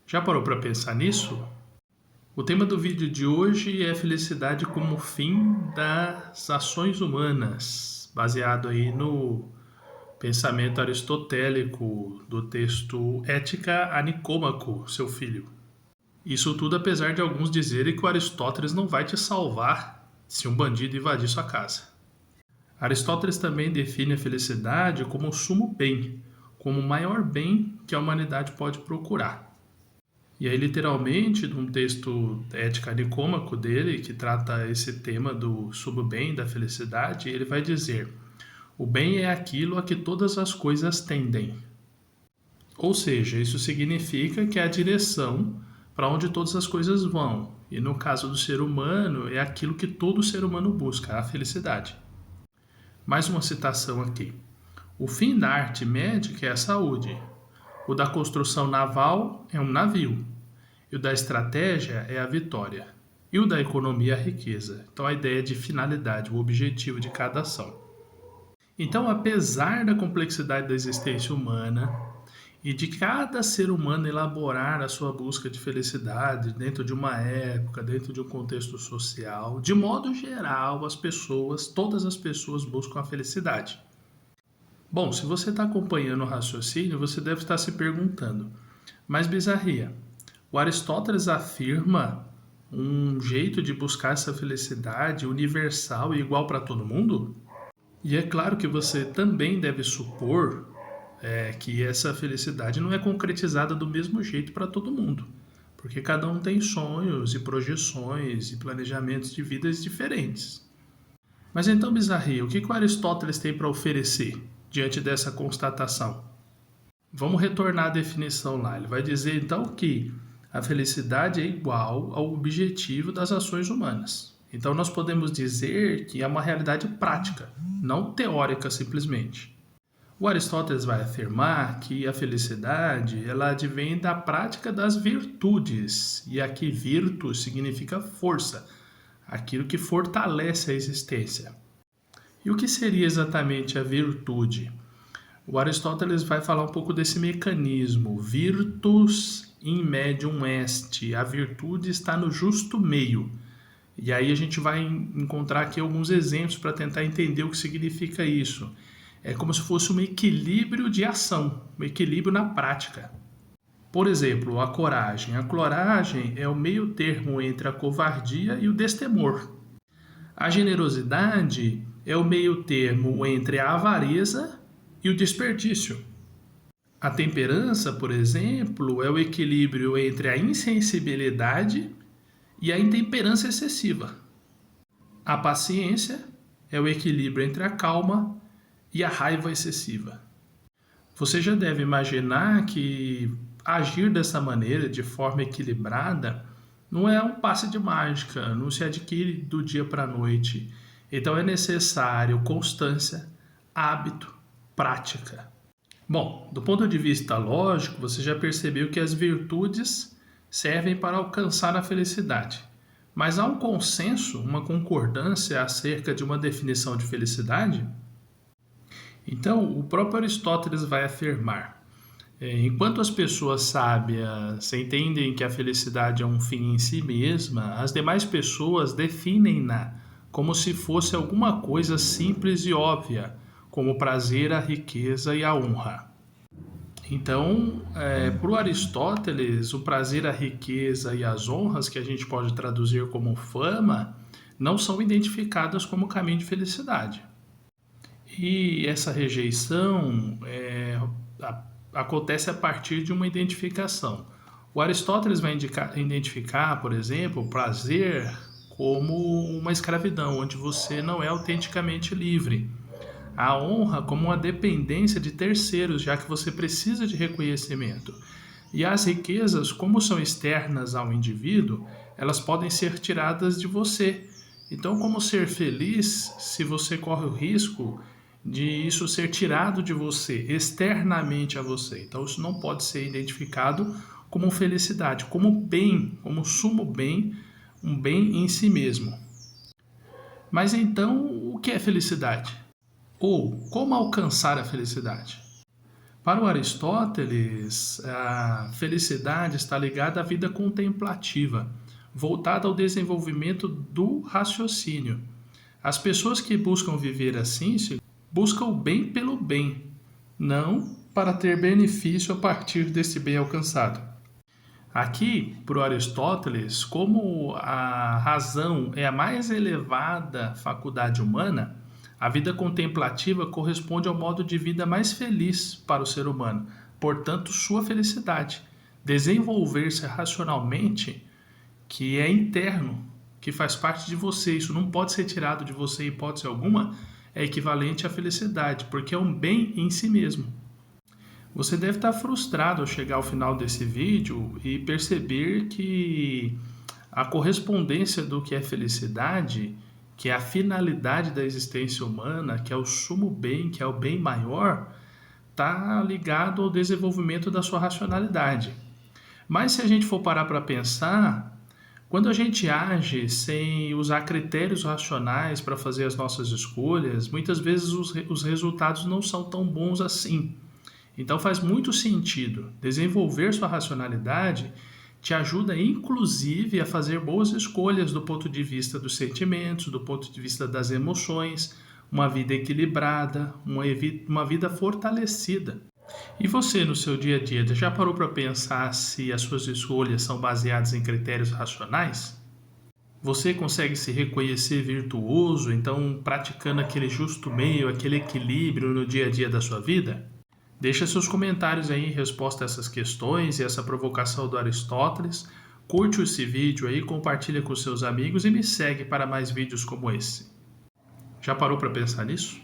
Já parou para pensar nisso? O tema do vídeo de hoje é felicidade como fim das ações humanas, baseado aí no pensamento aristotélico do texto Ética a Nicômaco, seu filho. Isso tudo apesar de alguns dizerem que o Aristóteles não vai te salvar se um bandido invadir sua casa. Aristóteles também define a felicidade como o sumo bem, como o maior bem que a humanidade pode procurar. E aí, literalmente, num texto Ética Nicômaco dele, que trata esse tema do subo-bem, da felicidade, ele vai dizer: o bem é aquilo a que todas as coisas tendem. Ou seja, isso significa que é a direção para onde todas as coisas vão. E no caso do ser humano, é aquilo que todo ser humano busca, a felicidade. Mais uma citação aqui. O fim da arte médica é a saúde. O da construção naval é um navio. E o da estratégia é a vitória. E o da economia é a riqueza. Então a ideia de finalidade, o objetivo de cada ação. Então, apesar da complexidade da existência humana e de cada ser humano elaborar a sua busca de felicidade dentro de uma época, dentro de um contexto social, de modo geral, todas as pessoas buscam a felicidade. Bom, se você está acompanhando o raciocínio, você deve estar se perguntando, mas bizarria, o Aristóteles afirma um jeito de buscar essa felicidade universal e igual para todo mundo? E é claro que você também deve supor que essa felicidade não é concretizada do mesmo jeito para todo mundo, porque cada um tem sonhos e projeções e planejamentos de vidas diferentes. Mas então, bizarria, o que o Aristóteles tem para oferecer diante dessa constatação? Vamos retornar à definição lá. Ele vai dizer então que a felicidade é igual ao objetivo das ações humanas. Então nós podemos dizer que é uma realidade prática, não teórica simplesmente. O Aristóteles vai afirmar que a felicidade ela advém da prática das virtudes, e aqui virtus significa força, aquilo que fortalece a existência. E o que seria exatamente a virtude? O Aristóteles vai falar um pouco desse mecanismo, virtus in medium est, a virtude está no justo meio. E aí a gente vai encontrar aqui alguns exemplos para tentar entender o que significa isso. É como se fosse um equilíbrio de ação, um equilíbrio na prática. Por exemplo, a coragem. A coragem é o meio termo entre a covardia e o destemor. A generosidade é o meio termo entre a avareza e o desperdício. A temperança, por exemplo, é o equilíbrio entre a insensibilidade e a intemperança excessiva. A paciência é o equilíbrio entre a calma e a raiva excessiva. Você já deve imaginar que agir dessa maneira, de forma equilibrada, não é um passe de mágica, não se adquire do dia para a noite. Então é necessário constância, hábito, prática. Bom, do ponto de vista lógico, você já percebeu que as virtudes servem para alcançar a felicidade. Mas há um consenso, uma concordância acerca de uma definição de felicidade? Então, o próprio Aristóteles vai afirmar: enquanto as pessoas sábias entendem que a felicidade é um fim em si mesma, as demais pessoas definem-na como se fosse alguma coisa simples e óbvia, como o prazer, a riqueza e a honra. Então, para o Aristóteles, o prazer, a riqueza e as honras, que a gente pode traduzir como fama, não são identificadas como caminho de felicidade. E essa rejeição acontece a partir de uma identificação. O Aristóteles vai identificar, por exemplo, o prazer como uma escravidão, onde você não é autenticamente livre. A honra como uma dependência de terceiros, já que você precisa de reconhecimento. E as riquezas, como são externas ao indivíduo, elas podem ser tiradas de você. Então, como ser feliz se você corre o risco de isso ser tirado de você, externamente a você? Então, isso não pode ser identificado como felicidade, como bem, como sumo bem, um bem em si mesmo. Mas então, o que é felicidade? Ou como alcançar a felicidade? Para o Aristóteles, a felicidade está ligada à vida contemplativa, voltada ao desenvolvimento do raciocínio. As pessoas que buscam viver assim buscam o bem pelo bem, não para ter benefício a partir desse bem alcançado. Aqui, para o Aristóteles, como a razão é a mais elevada faculdade humana, a vida contemplativa corresponde ao modo de vida mais feliz para o ser humano, portanto, sua felicidade. Desenvolver-se racionalmente, que é interno, que faz parte de você, isso não pode ser tirado de você em hipótese alguma, é equivalente à felicidade, porque é um bem em si mesmo. Você deve estar frustrado ao chegar ao final desse vídeo e perceber que a correspondência do que é felicidade, que é a finalidade da existência humana, que é o sumo bem, que é o bem maior, está ligado ao desenvolvimento da sua racionalidade. Mas se a gente for parar para pensar, quando a gente age sem usar critérios racionais para fazer as nossas escolhas, muitas vezes os resultados não são tão bons assim. Então faz muito sentido desenvolver sua racionalidade, te ajuda inclusive a fazer boas escolhas do ponto de vista dos sentimentos, do ponto de vista das emoções, uma vida equilibrada, uma vida fortalecida. E você, no seu dia a dia, já parou para pensar se as suas escolhas são baseadas em critérios racionais? Você consegue se reconhecer virtuoso, então praticando aquele justo meio, aquele equilíbrio no dia a dia da sua vida? Deixa seus comentários aí em resposta a essas questões e essa provocação do Aristóteles. Curte esse vídeo aí, compartilha com seus amigos e me segue para mais vídeos como esse. Já parou para pensar nisso?